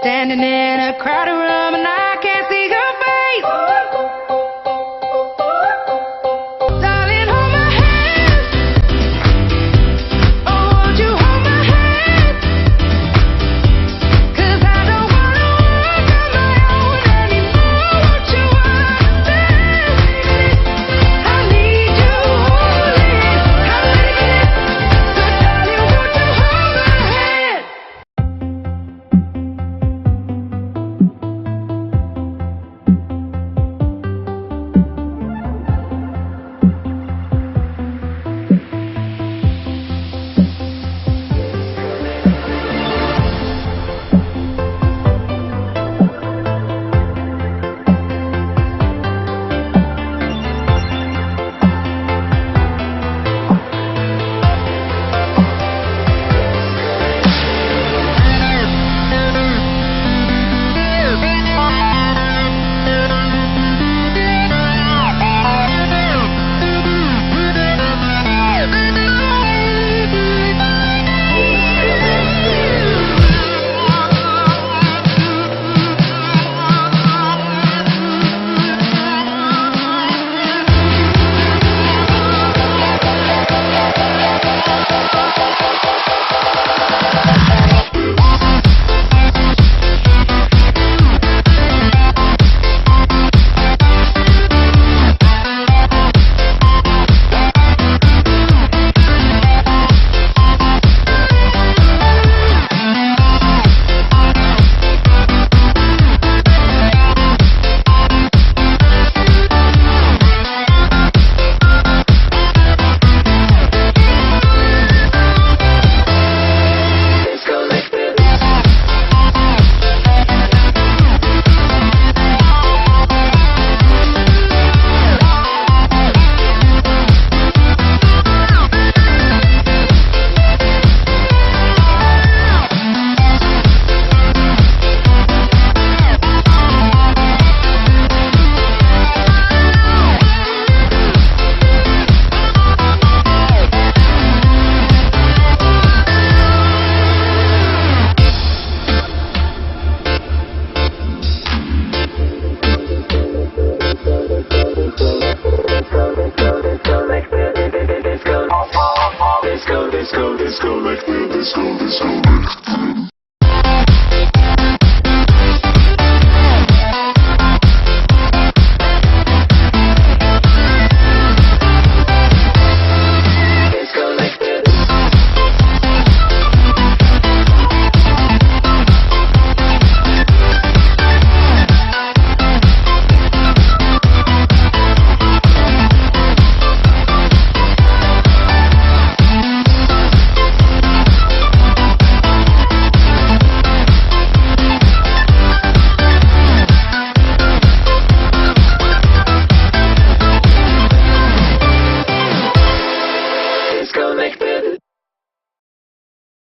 Standing in a crowded room and I can't see your face. Darling, hold my hand. Oh, won't you hold my hand? 'Cause I don't wanna walk on my own anymore. Won't you understand? I need you holding, I need it. So darling, won't you hold my hand? Disco, like the disco, disco, disco.